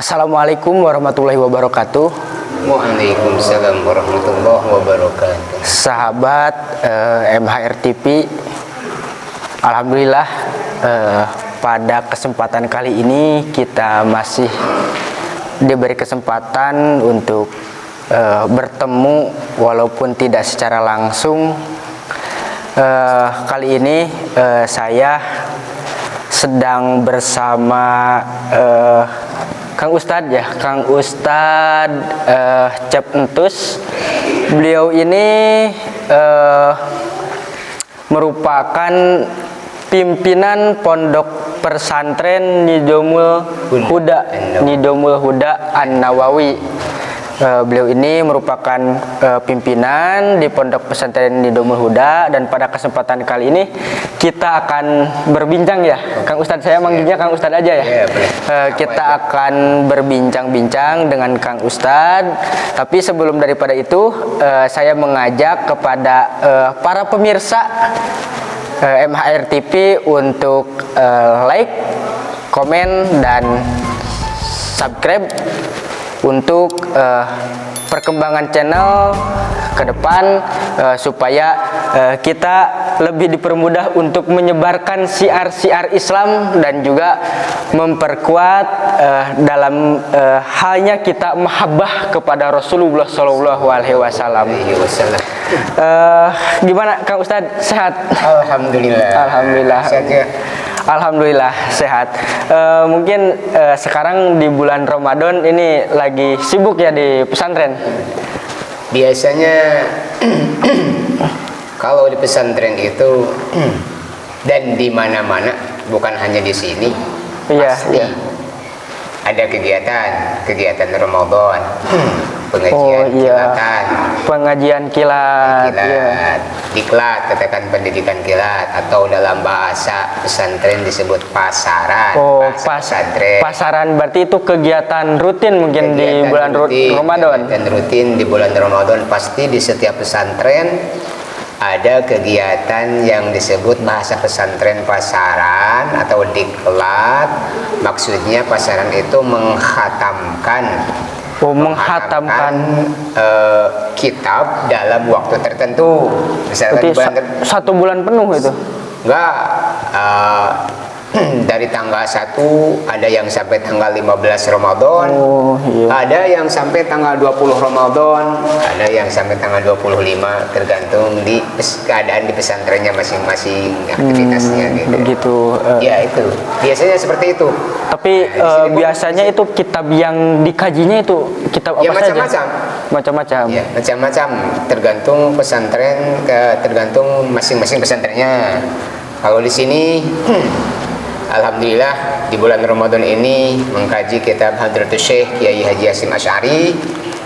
Assalamualaikum warahmatullahi wabarakatuh. Waalaikumsalam warahmatullahi wabarakatuh. Sahabat MHR TV, alhamdulillah pada kesempatan kali ini kita masih diberi kesempatan untuk bertemu walaupun tidak secara langsung. Kali ini saya sedang bersama Kang Ustadz ya, Kang Ustadz Cep Entus. Beliau ini merupakan pimpinan pondok pesantren Nidamul Huda An-Nawawi. Beliau ini merupakan pimpinan di pondok pesantren Nidamul Huda, dan pada kesempatan kali ini kita akan berbincang ya, Kang Ustadz, saya manggilnya Kang Ustadz aja ya. Kita akan berbincang-bincang dengan Kang Ustadz. Tapi sebelum daripada itu, saya mengajak kepada para pemirsa MHR TV untuk like, komen, dan subscribe untuk perkembangan channel ke depan, supaya kita lebih dipermudah untuk menyebarkan syiar-syiar Islam dan juga memperkuat dalam halnya kita mahabbah kepada Rasulullah Shallallahu Alaihi Wasallam. Gimana Kang Ustadz, sehat? Alhamdulillah. Alhamdulillah. Sehat ya? Alhamdulillah sehat. Mungkin sekarang di bulan Ramadan ini lagi sibuk ya di pesantren. Biasanya kalau di pesantren itu dan di mana-mana, bukan hanya di sini, pasti ada kegiatan Ramadan, pengajian kilatan, pengajian kilat, diklat, katakan pendidikan kilat, atau dalam bahasa pesantren disebut pasaran. Pasaran berarti itu kegiatan rutin mungkin di bulan Ramadan. Kegiatan rutin di bulan Ramadan, pasti di setiap pesantren ada kegiatan yang disebut bahasa pesantren pasaran atau diklat. Maksudnya pasaran itu mengkhatamkan kitab dalam waktu tertentu. Misalkan satu bulan penuh itu? Enggak, dari tanggal 1 ada yang sampai tanggal 15 Ramadan, ada yang sampai tanggal 20 Ramadan, ada yang sampai tanggal 25, tergantung di keadaan di pesantrennya masing-masing, aktivitasnya gitu. Begitu. Ya itu, biasanya seperti itu. Tapi biasanya itu kitab yang dikajinya itu kitab apa saja? Macam-macam. Ya, macam-macam, tergantung pesantren, tergantung masing-masing pesantrennya. Kalau di sini alhamdulillah di bulan Ramadan ini mengkaji kitab Hadratus Syekh Kiai Haji Hasyim Asy'ari,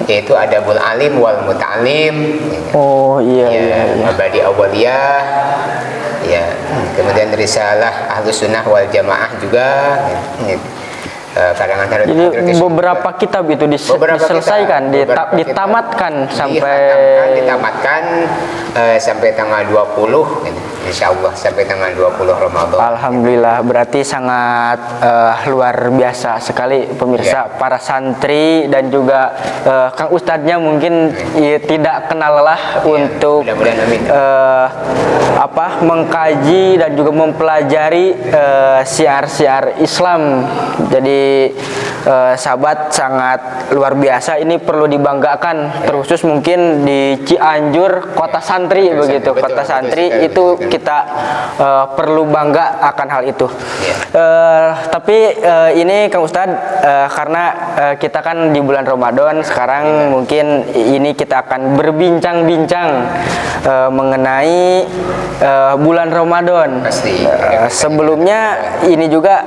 yaitu Adabul Alim wal Muta'alim. Mabadi Awaliyah. Ya, kemudian Risalah Ahlus Sunnah wal Jamaah juga. Karangan Jadi beberapa kitab itu diselesaikan, ditamatkan sampai tanggal 20 gitu. Insyaallah sampai tanggal 20 Ramadan. Alhamdulillah, berarti sangat luar biasa sekali pemirsa. Para santri dan juga Kang Ustadznya mungkin tidak kenal lelah untuk mengkaji dan juga mempelajari syiar-syiar Islam. Jadi sahabat, sangat luar biasa, ini perlu dibanggakan, terkhusus mungkin di Cianjur, kota santri begitu. Kota santri itu kita perlu bangga akan hal itu. Tapi ini Kang Ustadz, karena kita kan di bulan Ramadan sekarang, mungkin ini kita akan berbincang-bincang mengenai bulan Ramadan. Sebelumnya ini juga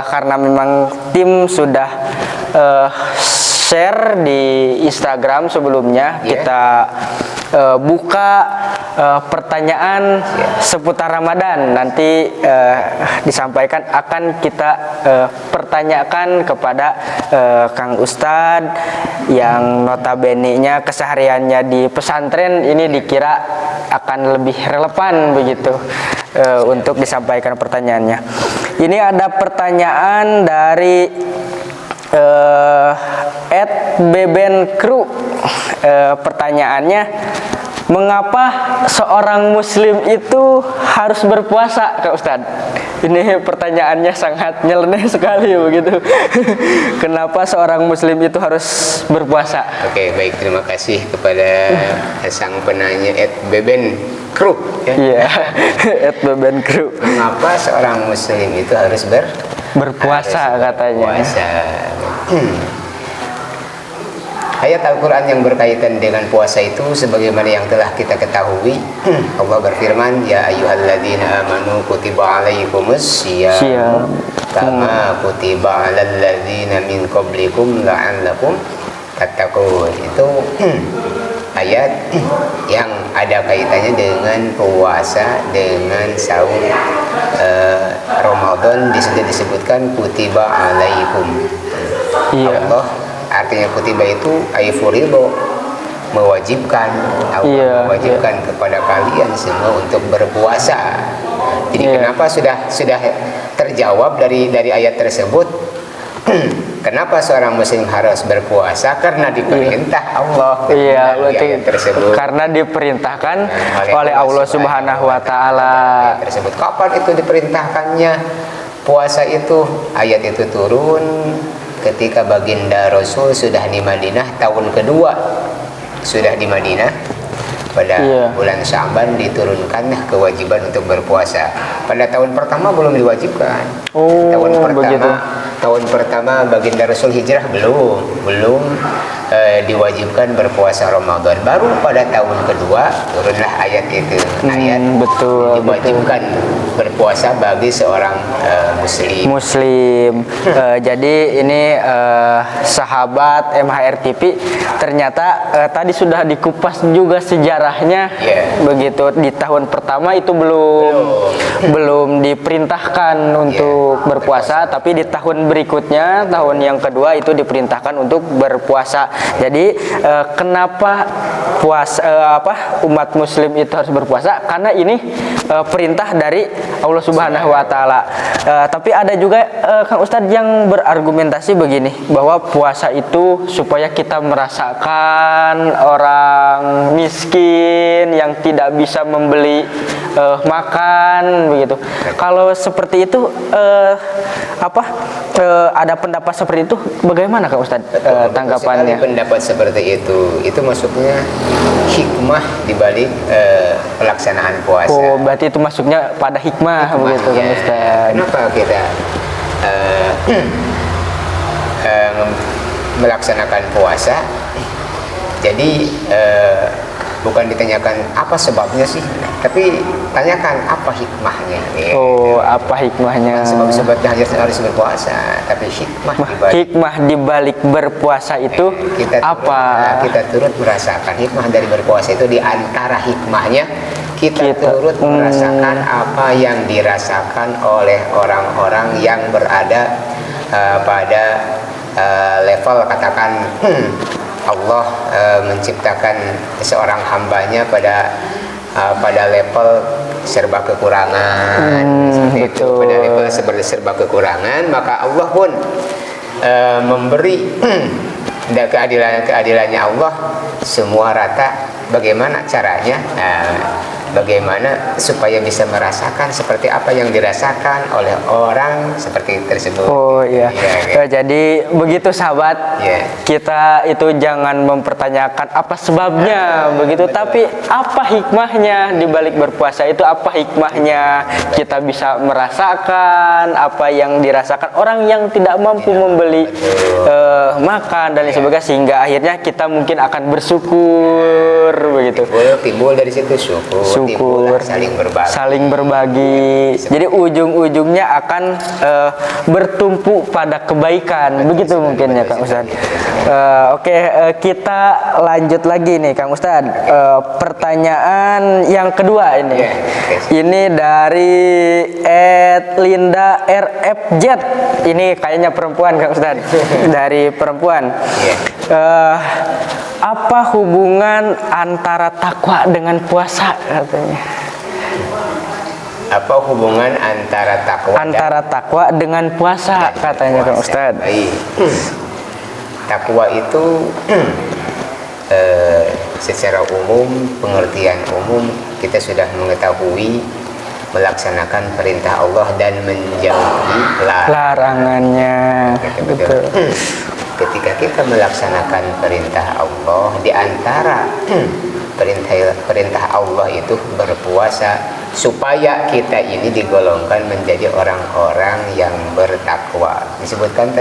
karena memang tim sudah share di Instagram sebelumnya, kita buka pertanyaan seputar Ramadan. Nanti disampaikan, akan kita pertanyakan kepada Kang Ustadz yang notabene-nya kesehariannya di pesantren ini, dikira akan lebih relevan begitu untuk disampaikan pertanyaannya. Ini ada pertanyaan dari Beben Kru, pertanyaannya, mengapa seorang muslim itu harus berpuasa, Kak Ustadz? Ini pertanyaannya sangat nyeleneh sekali begitu. Kenapa seorang muslim itu harus berpuasa? Oke, baik, terima kasih kepada sang penanya Beben Kru. Iya, Beben Kru. Mengapa seorang muslim itu harus berpuasa katanya? Puasa. Ayat Al-Quran yang berkaitan dengan puasa itu sebagaimana yang telah kita ketahui, Allah berfirman, ya ayyuhalladzina amanu kutiba alaikumus syiyam kama kutiba alal ladzina min qablikum la'allakum tattaqun. Itu ayat yang ada kaitannya dengan puasa, dengan saum Ramadan. Disebutkan kutiba alaikum. Allah artinya kutiba itu ayfurido, mewajibkan. Allah mewajibkan kepada kalian semua untuk berpuasa. Jadi kenapa sudah terjawab dari ayat tersebut? Kenapa seorang muslim harus berpuasa? Karena diperintah Allah. Iya, betul. Karena diperintahkan oleh Allah Subhanahu wa taala. Tersebut. Kapan itu diperintahkannya? Puasa itu, ayat itu turun ketika baginda Rasul sudah di Madinah tahun kedua. Sudah di Madinah pada bulan Sya'ban diturunkan kewajiban untuk berpuasa. Pada tahun pertama belum diwajibkan. Tahun pertama baginda Rasul hijrah belum diwajibkan berpuasa Ramadan. Baru pada tahun kedua turunlah ayat itu. Betul, diwajibkan berpuasa bagi seorang muslim. Jadi ini sahabat MHR TV ternyata tadi sudah dikupas juga sejarahnya. Begitu di tahun pertama itu belum diperintahkan untuk berpuasa, tapi di tahun berikutnya, tahun yang kedua itu diperintahkan untuk berpuasa. Jadi kenapa umat muslim itu harus berpuasa? Karena ini perintah dari Allah Subhanahu wa taala. Tapi ada juga Kang Ustadz yang berargumentasi begini, bahwa puasa itu supaya kita merasakan orang miskin yang tidak bisa membeli makan begitu. Kalau seperti itu ada pendapat seperti itu, bagaimana Kak Ustadz tanggapannya? Pendapat seperti itu maksudnya hikmah dibalik pelaksanaan puasa. Oh, berarti itu masuknya pada hikmah begitu Kak Ustadz. Kenapa kita melaksanakan puasa? Jadi bukan ditanyakan apa sebabnya sih, tapi tanyakan apa hikmahnya. Oh, apa hikmahnya? Sebab-sebabnya harus berpuasa, tapi hikmah dibalik berpuasa itu apa? Kita turut merasakan hikmah dari berpuasa itu. Di antara hikmahnya kita turut merasakan apa yang dirasakan oleh orang-orang yang berada pada level, katakan Allah menciptakan seorang hambanya pada level serba kekurangan, pada level serba kekurangan, maka Allah pun memberi keadilannya Allah semua rata. Bagaimana caranya? Bagaimana supaya bisa merasakan seperti apa yang dirasakan oleh orang seperti tersebut. Oh iya. Jadi begitu sahabat, kita itu jangan mempertanyakan apa sebabnya begitu, tapi apa hikmahnya di balik berpuasa itu, apa hikmahnya kita bisa merasakan apa yang dirasakan orang yang tidak mampu membeli makan dan lain sebagainya, sehingga akhirnya kita mungkin akan bersyukur begitu. Timbul dari situ syukur, saling berbagi. Jadi ujung-ujungnya akan bertumpu pada kebaikan. Begitu mungkin ya Kang Ustadz. Oke, kita lanjut lagi nih Kang Ustadz. Pertanyaan yang kedua ini. Ini dari Linda RFZ. Ini kayaknya perempuan Kang Ustadz. Dari perempuan. Apa hubungan antara takwa dengan puasa katanya? apa hubungan antara takwa dengan puasa katanya Kang Ustadz. Baik. Takwa itu secara umum, pengertian umum kita sudah mengetahui melaksanakan perintah Allah dan menjauhi larangannya. Betul. Ketika kita melaksanakan perintah Allah, di antara perintah Allah itu berpuasa, supaya kita ini digolongkan menjadi orang-orang yang bertakwa. Disebutkan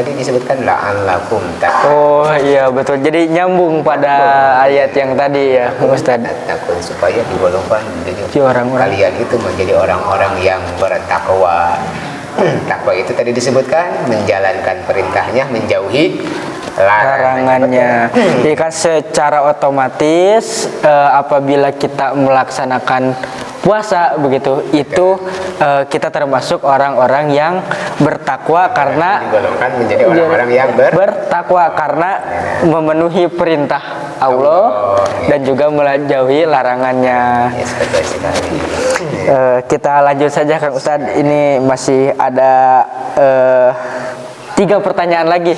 la'allakum tattaqun. Oh iya betul. Jadi nyambung pada ayat yang tadi ya, Ustaz. Takut supaya digolongkan menjadi orang-orang. Kalian itu menjadi orang-orang yang bertakwa. Takwa itu tadi disebutkan menjalankan perintahnya, menjauhi larangannya. Jadi kan secara otomatis apabila kita melaksanakan puasa begitu, itu kita termasuk orang-orang yang bertakwa karena digolongkan menjadi orang-orang yang bertakwa karena memenuhi perintah Allah dan juga menjauhi larangannya. Yes, betul sekali. Kita lanjut saja Kang Ustadz. Ini masih ada 3 pertanyaan lagi.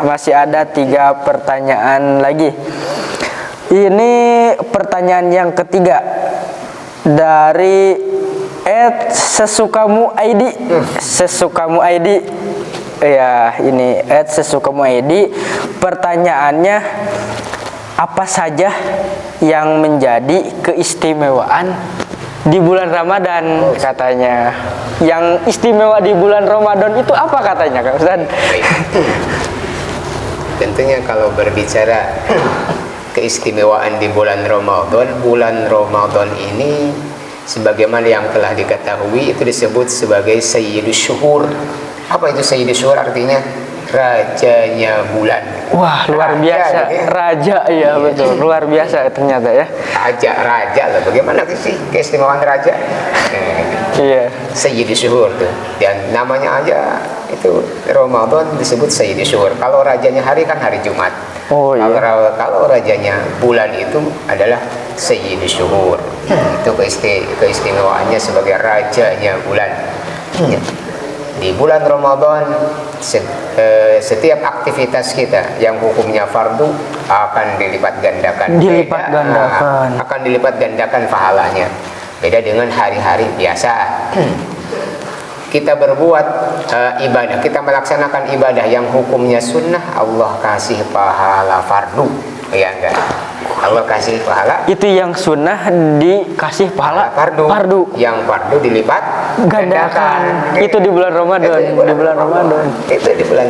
Masih ada 3 pertanyaan lagi. Ini pertanyaan yang ketiga dari @sesukamu ID. Sesukamu ID. Ya, ini @sesukamu ID. Pertanyaannya, apa saja yang menjadi keistimewaan di bulan Ramadan katanya? Yang istimewa di bulan Ramadan itu apa katanya Kang Ustaz? Tentunya kalau berbicara keistimewaan di bulan Ramadan ini sebagaimana yang telah diketahui itu disebut sebagai Sayyidus Syuhur. Apa itu Sayyidus Syuhur? Artinya rajanya bulan. Wah, luar biasa. Raja ya, betul. Luar biasa ternyata ya. Raja lah. Bagaimana sih keistimewaan raja? Iya. Sayyidus Syuhur tuh. Dan namanya aja itu Ramadan disebut Sayyidus Syuhur. Kalau rajanya hari kan hari Jumat. Oh iya. Kalau rajanya bulan itu adalah Sayyidus Syuhur. Itu keistimewaannya sebagai rajanya bulan. Di bulan Ramadan setiap aktivitas kita yang hukumnya fardu akan dilipat gandakan. Akan dilipat gandakan pahalanya. Beda dengan hari-hari biasa. Kita berbuat ibadah, kita melaksanakan ibadah yang hukumnya sunnah, Allah kasih pahala fardu. Ya enggak? Allah kasih pahala. Itu yang sunnah dikasih pahala fardu. Yang fardu dilipat gandakan. Itu di bulan Ramadan. Itu di bulan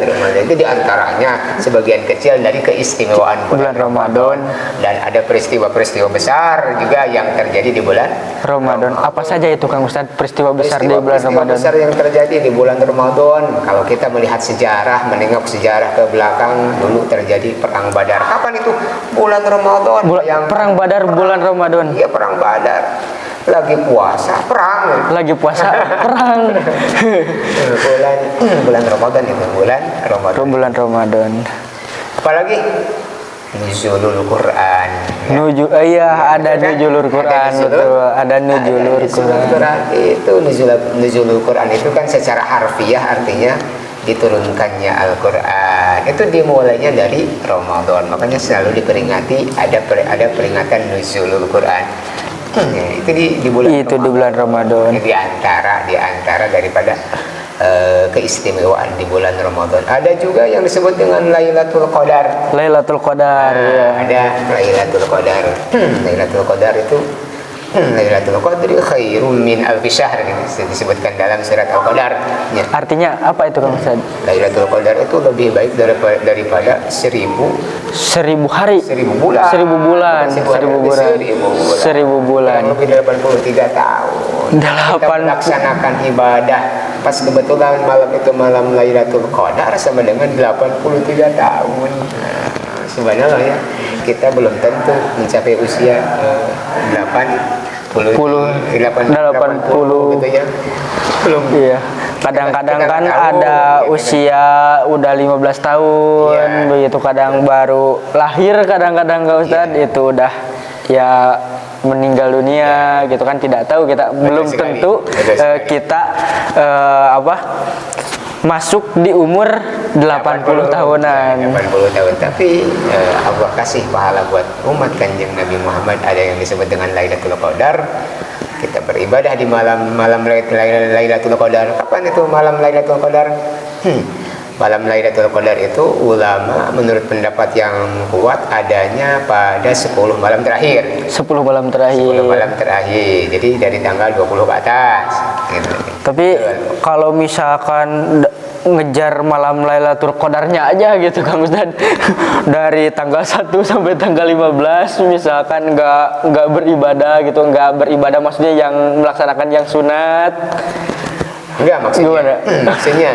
Ramadan. Itu diantaranya sebagian kecil dari keistimewaan bulan Ramadan. Dan ada peristiwa-peristiwa besar juga yang terjadi di bulan Ramadan. Apa saja itu Kang Ustaz peristiwa besar di bulan Ramadan? Besar yang terjadi di bulan Ramadan. Kalau kita melihat sejarah, menengok sejarah ke belakang, dulu terjadi perang Badar. Kapan itu? Bulan Ramadan. Perang Badar bulan Ramadan. Iya, perang Badar. Lagi puasa perang. bulan Ramadan itu bulan Ramadan. Apalagi nuzulul Quran. Ada nuzulul Quran. Ada nuzulul Quran. Itu nuzulul Quran itu kan secara harfiah artinya diturunkannya Al-Quran. Itu dimulainya dari Ramadan. Makanya selalu diperingati ada peringatan nuzulul Quran. Itu di bulan Ramadan. Di antara daripada keistimewaan di bulan Ramadan. Ada juga yang disebut dengan Lailatul Qadar. Ada Lailatul Qadar. Lailatul Qadar itu Lailatul Qadri khairum min alfi syahr, disebutkan dalam surat Al-Qadar. Artinya apa itu Kang Ustaz? Lailatul Qadar itu lebih baik daripada 1000 hari, 1000 bulan. 1000 bulan. Lebih dari 83 tahun. Kita melaksanakan ibadah pas kebetulan malam itu malam Lailatul Qadar sama dengan 83 tahun. Sebenarnya ya, kita belum tentu mencapai usia 80 gitu ya. Belum. Iya. Kadang-kadang kan ada usia udah 15 tahun, begitu kadang baru lahir kadang-kadang Kak Ustaz, itu udah ya meninggal dunia gitu kan, tidak tahu kita, belum sekali. tentu kita masuk di umur 80 tahunan. 80 tahun. Tapi Allah kasih pahala buat umat Kanjeng Nabi Muhammad, ada yang disebut dengan Lailatul Qadar. Kita beribadah di malam Lailatul Qadar. Kapan itu malam Lailatul Qadar? Malam Lailatul Qadar itu ulama menurut pendapat yang kuat adanya pada 10 malam terakhir. 10 malam terakhir. 10 malam terakhir. Jadi dari tanggal 20 ke atas. Gitu. Tapi kalau misalkan ngejar malam Lailatul Qadarnya aja gitu Kang Ustaz, dari tanggal 1 sampai tanggal 15 misalkan nggak beribadah gitu, nggak beribadah maksudnya yang melaksanakan yang sunat. Enggak, maksudnya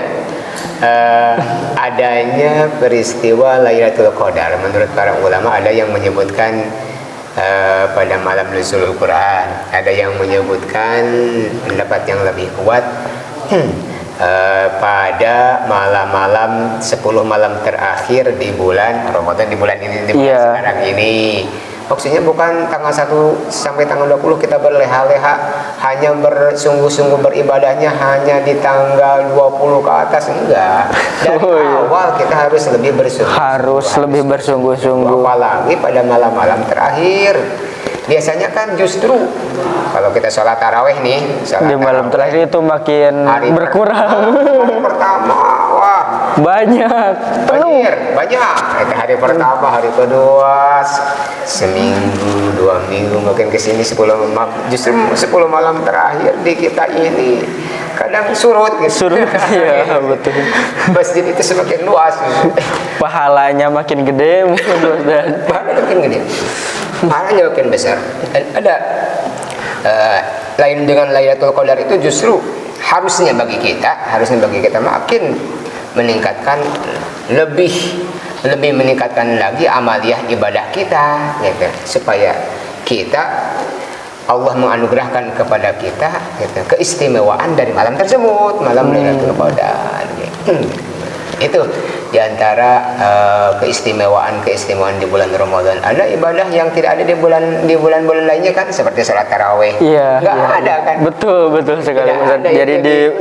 adanya peristiwa Lailatul Qadar. Menurut para ulama ada yang menyebutkan pada malam nuzulul Quran, ada yang menyebutkan pendapat yang lebih kuat pada malam-malam 10 malam terakhir di bulan Ramadan, di bulan ini, di bulan sekarang ini. Maksudnya bukan tanggal 1 sampai tanggal 20 kita berleha-leha, hanya bersungguh-sungguh beribadahnya hanya di tanggal 20 ke atas, enggak. Dari awal kita harus lebih bersungguh-sungguh. Apalagi pada malam-malam terakhir. Biasanya kan justru kalau kita sholat taraweh nih, di malam terakhir itu makin berkurang. Hari pertama, wah banyak, banyak. Itu hari pertama, hari kedua, seminggu, 2 minggu, makin kesini 10 malam terakhir di kita ini kadang surut gitu. Surut, iya betul. Masjid itu semakin luas. Pahalanya makin gede mungkin, dan pahalanya makin gede. Pahalanya makin besar. Dan ada lain dengan Lailatul Qadar itu justru harusnya bagi kita makin meningkatkan, lebih meningkatkan lagi amaliyah ibadah kita gitu, supaya kita Allah menganugerahkan kepada kita gitu, keistimewaan dari malam tersebut, malam Lailatul Qadar gitu. Itu diantara keistimewaan di bulan Ramadan. Ada ibadah yang tidak ada di bulan-bulan lainnya kan, seperti sholat taraweh. Nggak ada kan? Betul sekali. Jadi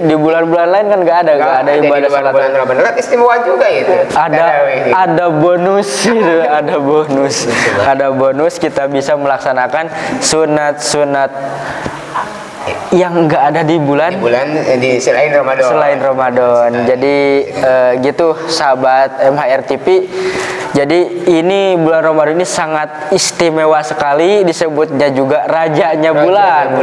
di bulan-bulan lain kan nggak ada ibadah sholat bulan Ramadan. Kan istimewa juga itu. Ada bonus gitu, ada bonus kita bisa melaksanakan sunat yang nggak ada di selain Ramadan. Jadi gitu sahabat MHR TV. Jadi ini bulan Ramadan ini sangat istimewa sekali, disebutnya juga rajanya bulan.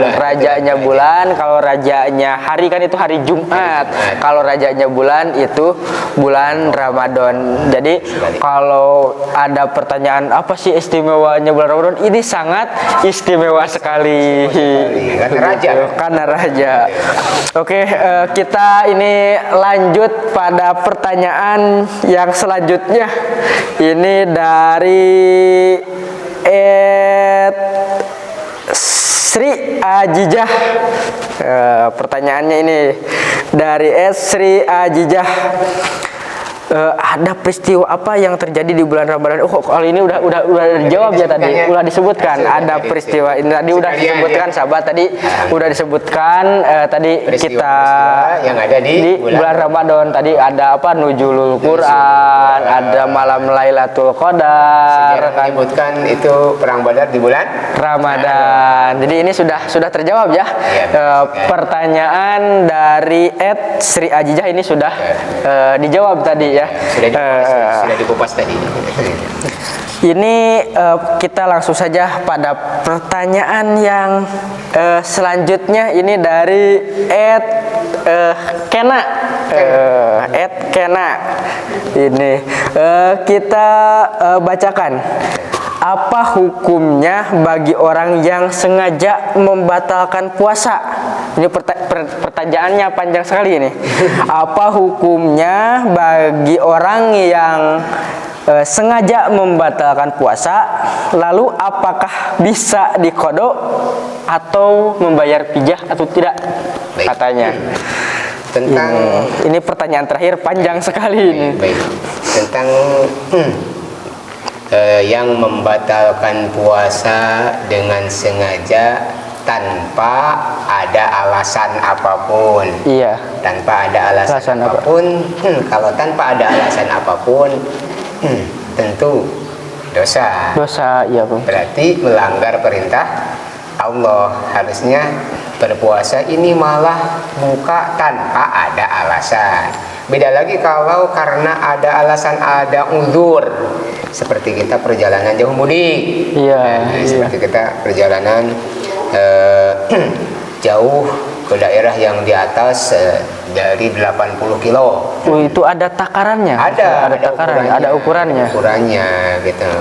Kalau rajanya hari kan itu hari Jumat. Kalau rajanya bulan itu bulan Ramadan. Jadi kalau ada pertanyaan apa sih istimewanya bulan Ramadan, ini sangat istimewa sekali. Karena raja. Oke, kita ini lanjut pada pertanyaan yang selanjutnya. Ini dari Sri Ajijah. Pertanyaannya ini dari Sri Ajijah. Ada peristiwa apa yang terjadi di bulan Ramadan? Kali ini udah dijawab ya tadi, udah disebutkan. Ada peristiwa ini tadi udah disebutkan, sahabat tadi udah disebutkan tadi kita yang ada di bulan Ramadan tadi ada apa? Nuzulul Quran, ada malam Lailatul Qadar, kan menyebutkan itu perang Badar di bulan Ramadan. Jadi ini sudah terjawab ya. Pertanyaan dari Sri Ajijah ini sudah dijawab tadi ya. Sudah dikupas tadi. Ini kita langsung saja pada pertanyaan yang selanjutnya. Ini dari Kena. Ini kita bacakan. Apa hukumnya bagi orang yang sengaja membatalkan puasa? Ini pertanyaannya panjang sekali ini. Apa hukumnya bagi orang yang sengaja membatalkan puasa? Lalu apakah bisa diqodho atau membayar fidyah atau tidak? Baik. Katanya. Tentang ini pertanyaan terakhir panjang sekali ini. Baik. Tentang yang membatalkan puasa dengan sengaja tanpa ada alasan apapun. Iya. Tanpa ada alasan apapun. Kalau tanpa ada alasan apapun, tentu dosa. Dosa, iya Bang. Berarti melanggar perintah Allah. Harusnya berpuasa ini malah buka tanpa ada alasan. Beda lagi kalau karena ada alasan, ada uzur. Seperti kita perjalanan jauh mudik. Iya. Seperti kita perjalanan jauh ke daerah yang di atas dari 80 kilo. Itu ada takarannya? Ada takarannya, ada ukurannya. Ukurannya gitu.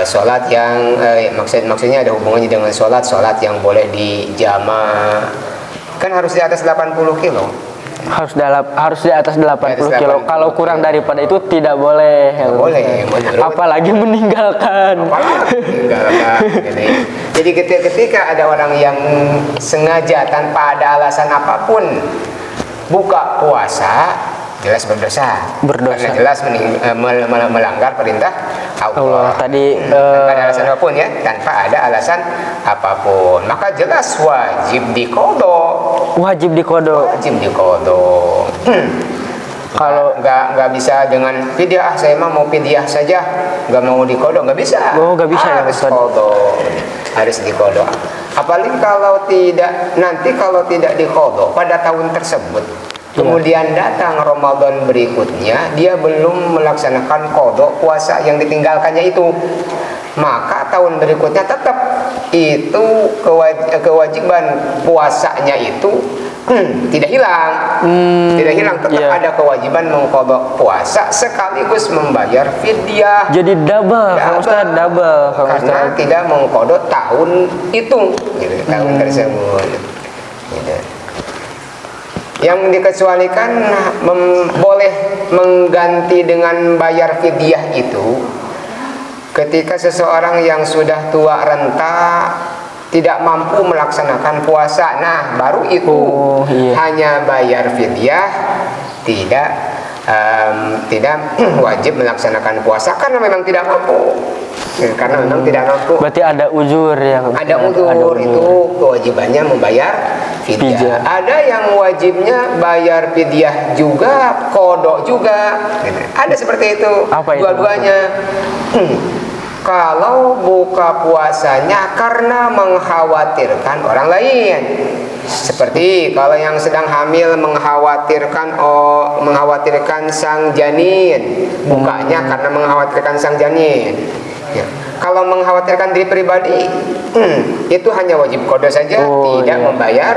Sholat yang maksudnya ada hubungannya dengan sholat yang boleh dijama kan harus di atas 80 kilo. Harus di atas 80 kilo. Kalau kurang daripada itu tidak boleh. Tidak boleh. Apalagi meninggalkan. Jadi ketika ada orang yang sengaja tanpa ada alasan apapun buka puasa, jelas berdosa. Karena jelas melanggar perintah Allah. Tadi tanpa ada alasan apapun ya, tanpa ada alasan apapun. Maka jelas wajib diqodho. Wajib diqodho. Kalau nggak bisa dengan fidyah, saya mah mau fidyah saja, nggak mau diqodho, nggak bisa. Oh, nggak bisa harus qodho. Harus diqodho. Apalagi kalau tidak diqodho pada tahun tersebut, kemudian datang Ramadan berikutnya, dia belum melaksanakan qodho puasa yang ditinggalkannya itu, maka tahun berikutnya tetap itu kewajiban puasanya itu tidak hilang. Tetap ada kewajiban mengqodho puasa sekaligus membayar fidyah. Jadi double. Karena tidak mengqodho tahun itu, tahun tersebut. Gitu. Yang dikecualikan boleh mengganti dengan bayar fidyah itu ketika seseorang yang sudah tua renta tidak mampu melaksanakan puasa. Nah, baru itu hanya bayar fidyah, tidak wajib melaksanakan puasa karena memang tidak mampu. Berarti ada uzur ya. Ada uzur itu kewajibannya membayar fidyah. Ada yang wajibnya bayar fidyah juga, qodho juga. Ada seperti itu. Dua-duanya. Kalau buka puasanya karena mengkhawatirkan orang lain, seperti kalau yang sedang hamil mengkhawatirkan sang janin, bukanya karena mengkhawatirkan sang janin. Ya. Kalau mengkhawatirkan diri pribadi, itu hanya wajib qodho saja,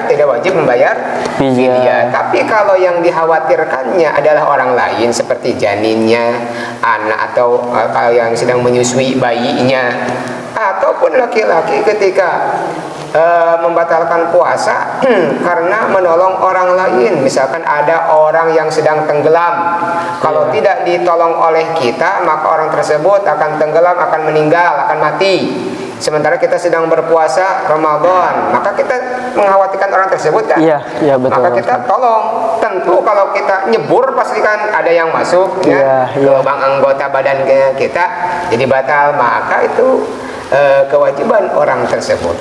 tidak wajib membayar fidyah. Tapi kalau yang dikhawatirkannya adalah orang lain seperti janinnya, anak atau kalau yang sedang menyusui bayinya, ataupun laki-laki ketika membatalkan puasa karena menolong orang lain, misalkan ada orang yang sedang tenggelam, kalau tidak ditolong oleh kita maka orang tersebut akan tenggelam, akan meninggal, akan mati. Sementara kita sedang berpuasa Ramadan, maka kita mengkhawatirkan orang tersebut kan? Iya, betul. Maka kita tolong. Tentu kalau kita nyebur pastikan ada yang masuk ke lubang anggota badan kita jadi batal, maka itu kewajiban orang tersebut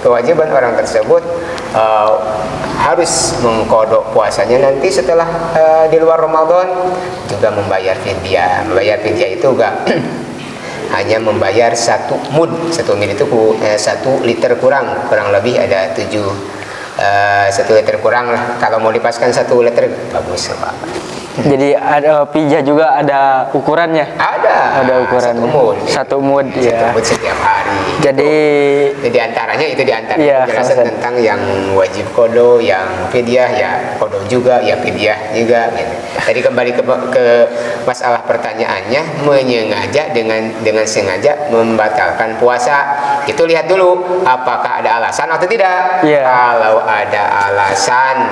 harus mengqodho puasanya nanti setelah di luar Ramadan, juga membayar fidyah. Membayar fidyah itu enggak hanya membayar 1 mud. 1 mud itu 1 liter kurang lebih ada 1 liter kurang lah. Kalau mau dipaskan 1 liter bagus Pak. Jadi ada fidyah juga ada ukurannya. Ada ukuran. 1 mud ya. 1 mud setiap hari. Jadi diantaranya penjelasan tentang yang wajib qodho, yang fidyah ya qodho juga, ya fidyah juga. Gitu. Tadi kembali ke masalah pertanyaannya, menyengaja dengan sengaja membatalkan puasa. Itu lihat dulu apakah ada alasan atau tidak. Kalau ada alasan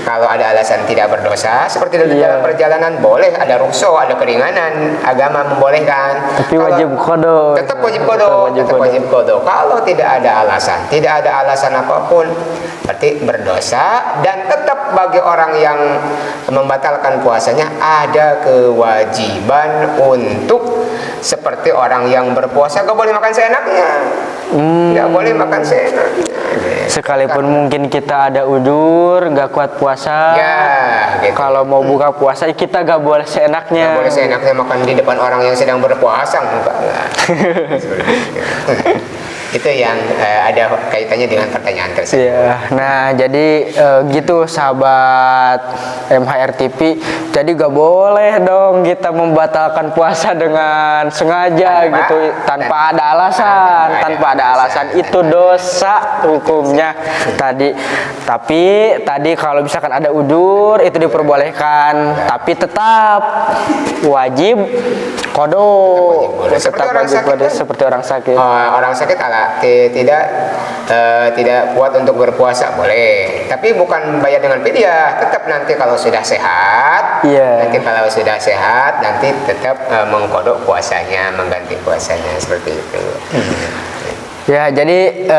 kalau ada alasan tidak berdosa, seperti dalam perjalanan boleh ada rukso, ada keringanan, agama membolehkan. Tapi wajib qada. Tetap wajib qada. Kalau tidak ada alasan apapun, berarti berdosa. Dan tetap bagi orang yang membatalkan puasanya ada kewajiban untuk seperti orang yang berpuasa gak boleh makan seenaknya. Gak boleh makan seenaknya. Sekalipun mungkin kita ada udur, gak kuat puasa, gitu. Kalau mau buka puasa kita gak boleh seenaknya. Gak boleh seenaknya makan di depan orang yang sedang berpuasa, enggak. Itu yang ada kaitannya dengan pertanyaan tersebut. Ya, nah jadi gitu sahabat MHR TV. Jadi gak boleh dong kita membatalkan puasa dengan sengaja tanpa ada alasan. Itu dosa hukumnya tadi. Tapi tadi kalau misalkan ada udur itu diperbolehkan, tapi tetap wajib qada. Tetap wajib qada seperti orang sakit. Orang sakit tidak kuat untuk berpuasa boleh, tapi bukan bayar dengan fidyah. Tetap nanti kalau sudah sehat, nanti tetap mengkodok puasanya, mengganti puasanya seperti itu. Ya, jadi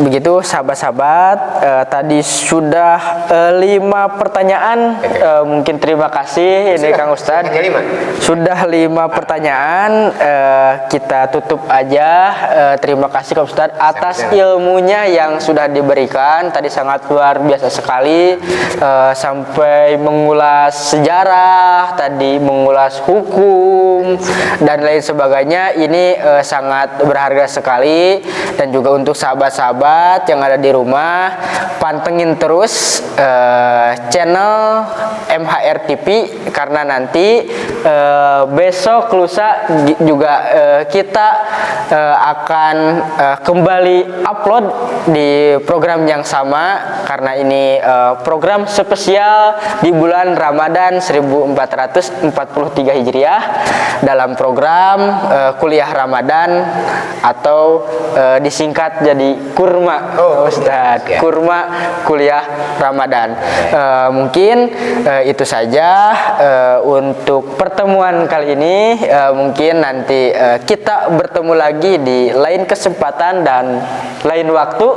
begitu sahabat-sahabat, tadi sudah 5 pertanyaan. Mungkin terima kasih ini Kang Ustadz. Sudah 5 pertanyaan, kita tutup aja. Terima kasih Kang Ustadz atas ilmunya yang sudah diberikan. Tadi sangat luar biasa sekali, sampai mengulas sejarah, tadi mengulas hukum dan lain sebagainya. Ini sangat berharga sekali. Dan juga untuk sahabat-sahabat yang ada di rumah, pantengin terus channel MHR TV, karena nanti besok lusa juga kita akan kembali upload di program yang sama, karena ini program spesial di bulan Ramadan 1443 Hijriah dalam program kuliah Ramadan atau disingkat jadi kurma, Ustadz. Kurma kuliah Ramadan. Mungkin itu saja untuk pertemuan kali ini. Mungkin nanti kita bertemu lagi di lain kesempatan dan lain waktu.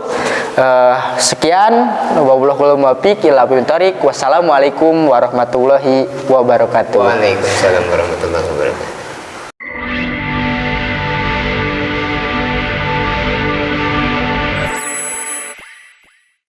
Sekian, wassalamualaikum warahmatullahi wabarakatuh. Waalaikumsalam warahmatullahi wabarakatuh.